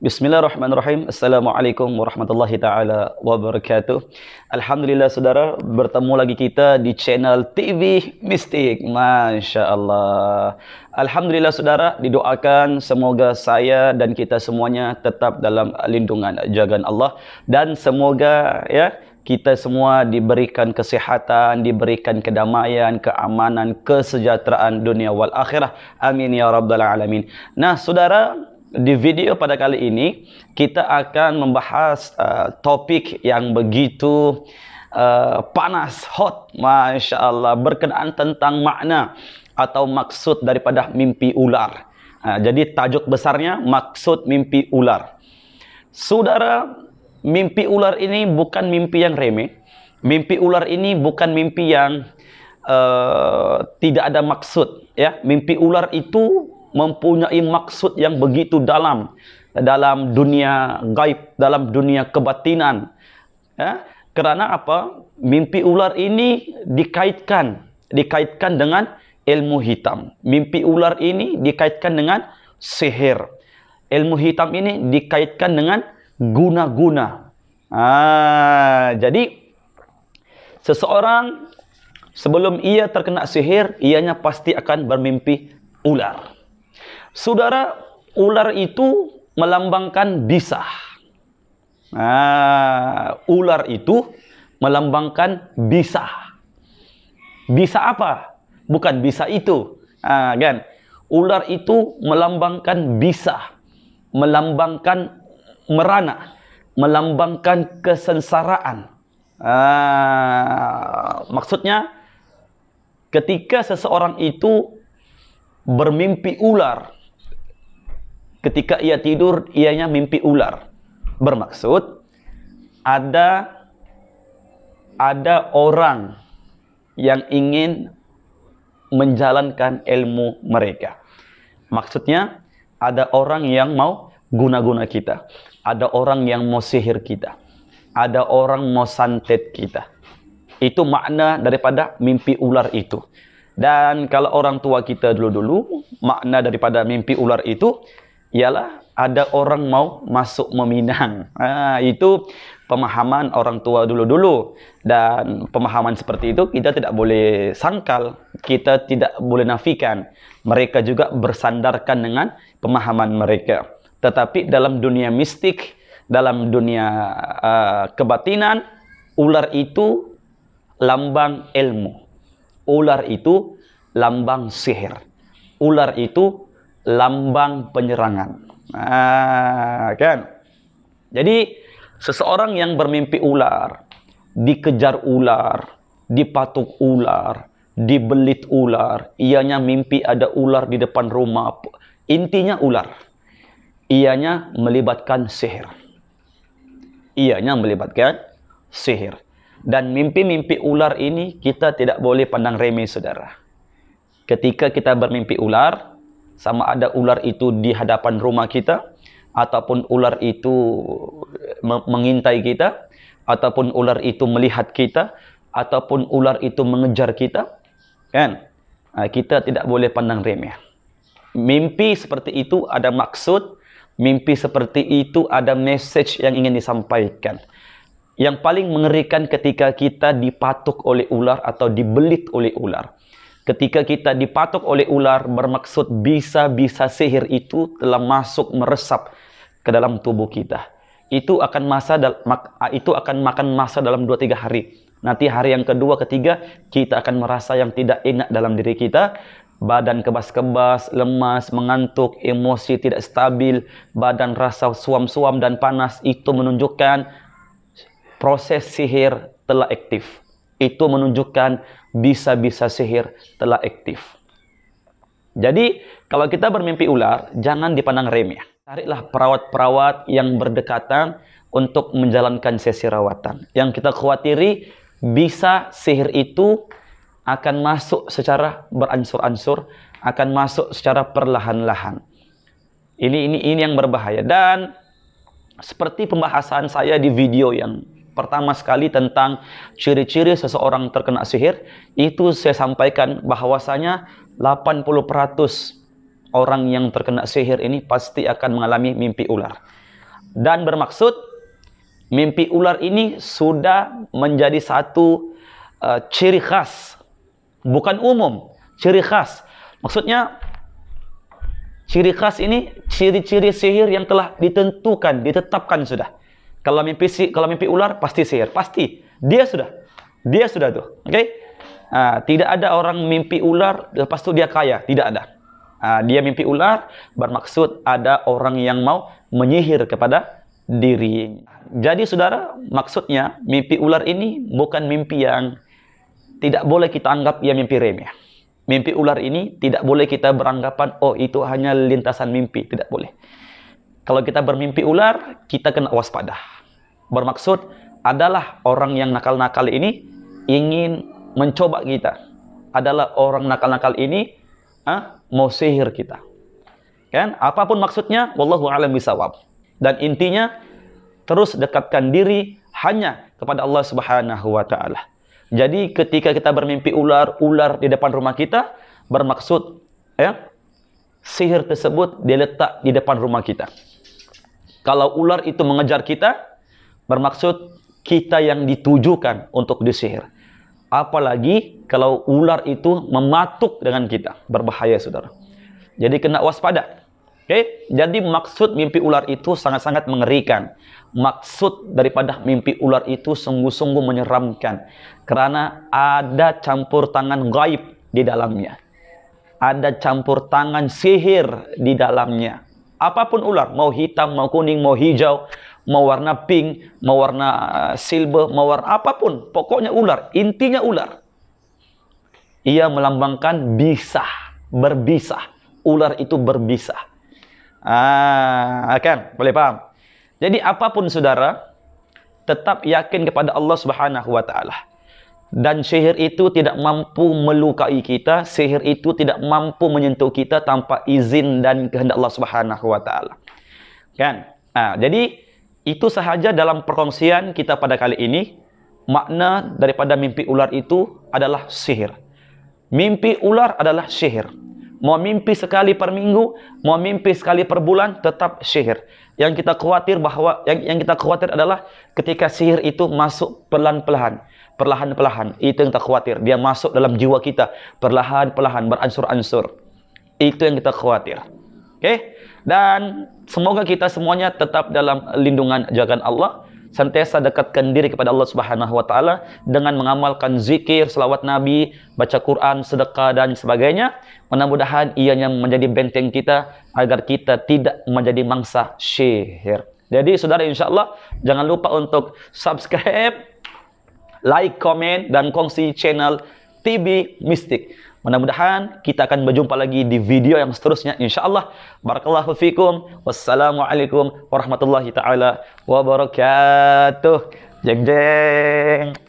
Bismillahirrahmanirrahim. Assalamualaikum warahmatullahi taala wabarakatuh. Alhamdulillah saudara, bertemu lagi kita di channel TV Mistik. Masya Allah. Alhamdulillah saudara, didoakan semoga saya dan kita semuanya tetap dalam lindungan jagaan Allah, dan semoga kita semua diberikan kesehatan, diberikan kedamaian, keamanan, kesejahteraan dunia wal akhirah. Amin ya rabbal alamin. Nah saudara, di video pada kali ini kita akan membahas topik yang begitu panas, hot, Masya Allah, berkenaan tentang makna atau maksud daripada mimpi ular. Jadi tajuk besarnya maksud mimpi ular. Saudara, mimpi ular ini bukan mimpi yang remeh. Mimpi ular ini bukan mimpi yang tidak ada maksud. Ya, mimpi ular itu mempunyai maksud yang begitu dalam dunia gaib, dalam dunia kebatinan. Ya, karena apa? Mimpi ular ini dikaitkan dengan ilmu hitam. Mimpi ular ini dikaitkan dengan sihir. Ilmu hitam ini dikaitkan dengan guna-guna. Jadi seseorang sebelum ia terkena sihir, ianya pasti akan bermimpi ular. Saudara, ular itu melambangkan bisa. Ular itu melambangkan bisa. Bisa apa? Bukan bisa itu. Kan? Ular itu melambangkan bisa. Melambangkan merana. Melambangkan kesengsaraan. Maksudnya, ketika seseorang itu bermimpi ular, ketika ia tidur, ianya mimpi ular. Bermaksud ada orang yang ingin menjalankan ilmu mereka. Maksudnya ada orang yang mau guna-guna kita. Ada orang yang mau sihir kita. Ada orang mau santet kita. Itu makna daripada mimpi ular itu. Dan kalau orang tua kita dulu-dulu, makna daripada mimpi ular itu ialah ada orang mau masuk meminang. Itu pemahaman orang tua dulu-dulu. Dan pemahaman seperti itu kita tidak boleh sangkal, kita tidak boleh nafikan. Mereka juga bersandarkan dengan pemahaman mereka. Tetapi dalam dunia mistik, dalam dunia kebatinan, ular itu lambang ilmu. Ular itu lambang sihir. Ular itu lambang penyerangan. Kan? Jadi seseorang yang bermimpi ular, dikejar ular, dipatuk ular, dibelit ular, ianya mimpi ada ular di depan rumah. Intinya ular. Ianya melibatkan sihir. Ianya melibatkan sihir. Dan mimpi-mimpi ular ini kita tidak boleh pandang remeh, saudara. Ketika kita bermimpi ular, sama ada ular itu di hadapan rumah kita, ataupun ular itu mengintai kita, ataupun ular itu melihat kita, ataupun ular itu mengejar kita, kan? Kita tidak boleh pandang remeh. Mimpi seperti itu ada maksud, mimpi seperti itu ada message yang ingin disampaikan. Yang paling mengerikan ketika kita dipatuk oleh ular atau dibelit oleh ular. Ketika kita dipatuk oleh ular, bermaksud bisa-bisa sihir itu telah masuk meresap ke dalam tubuh kita. Itu akan makan masa dalam 2-3 hari. Nanti hari yang kedua, ketiga, kita akan merasa yang tidak enak dalam diri kita. Badan kebas-kebas, lemas, mengantuk, emosi tidak stabil, badan rasa suam-suam dan panas. Itu menunjukkan proses sihir telah aktif. Itu menunjukkan bisa-bisa sihir telah aktif. Jadi, kalau kita bermimpi ular, jangan dipandang remeh. Carilah perawat-perawat yang berdekatan untuk menjalankan sesi rawatan. Yang kita khawatiri, bisa sihir itu akan masuk secara beransur-ansur, akan masuk secara perlahan-lahan. Ini yang berbahaya. Dan seperti pembahasan saya di video yang pertama sekali tentang ciri-ciri seseorang terkena sihir, itu saya sampaikan bahwasanya 80% orang yang terkena sihir ini pasti akan mengalami mimpi ular. Dan bermaksud mimpi ular ini sudah menjadi satu ciri khas, bukan umum, ciri khas. Maksudnya ciri khas ini ciri-ciri sihir yang telah ditentukan, ditetapkan sudah. Kalau mimpi ular pasti sihir, pasti. Dia sudah tuh. Oke? Tidak ada orang mimpi ular lepas itu dia kaya, tidak ada. Dia mimpi ular bermaksud ada orang yang mau menyihir kepada dirinya. Jadi saudara, maksudnya mimpi ular ini bukan mimpi yang tidak boleh kita anggap ia mimpi remeh. Mimpi ular ini tidak boleh kita beranggapan, oh itu hanya lintasan mimpi. Tidak boleh. Kalau kita bermimpi ular, kita kena waspada. Bermaksud adalah orang yang nakal-nakal ini ingin mencoba kita. Adalah orang nakal-nakal ini mau sihir kita. Kan? Apapun maksudnya, wallahu a'lam bishawab. Dan intinya, terus dekatkan diri hanya kepada Allah Subhanahu wa Ta'ala. Jadi ketika kita bermimpi ular di depan rumah kita, bermaksud sihir tersebut diletak di depan rumah kita. Kalau ular itu mengejar kita, bermaksud kita yang ditujukan untuk disihir. Apalagi kalau ular itu mematuk dengan kita, berbahaya saudara. Jadi kena waspada. Oke, jadi maksud mimpi ular itu sangat-sangat mengerikan. Maksud daripada mimpi ular itu sungguh-sungguh menyeramkan. Karena ada campur tangan gaib di dalamnya. Ada campur tangan sihir di dalamnya. Apapun ular, mau hitam, mau kuning, mau hijau, mau warna pink, mau warna silver, mau warna apapun. Pokoknya ular, intinya ular. Ia melambangkan bisah, berbisah. Ular itu berbisah. Kan? Boleh paham? Jadi apapun saudara, tetap yakin kepada Allah Subhanahu wa Ta'ala. Dan sihir itu tidak mampu melukai kita, sihir itu tidak mampu menyentuh kita tanpa izin dan kehendak Allah Subhanahu wa Ta'ala. Kan? Jadi itu sahaja dalam perkongsian kita pada kali ini. Makna daripada mimpi ular itu adalah sihir. Mimpi ular adalah sihir. Mau mimpi sekali per minggu, mau mimpi sekali per bulan, tetap sihir. Yang kita khawatir adalah ketika sihir itu masuk perlahan-lahan, itu yang kita khawatir. Dia masuk dalam jiwa kita perlahan-lahan, beransur-ansur. Itu yang kita khawatir. Oke? Dan semoga kita semuanya tetap dalam lindungan jagaan Allah. Sentiasa dekatkan diri kepada Allah Subhanahu wa Ta'ala dengan mengamalkan zikir, selawat Nabi, baca Quran, sedekah dan sebagainya. Mudah-mudahan ianya menjadi benteng kita agar kita tidak menjadi mangsa sihir. Jadi saudara, insyaAllah jangan lupa untuk subscribe, like, komen, dan kongsi channel TB Mistik. Mudah-mudahan kita akan berjumpa lagi di video yang seterusnya, insyaAllah. Barakallahu fikum. Wassalamualaikum warahmatullahi ta'ala wabarakatuh. Jeng jeng.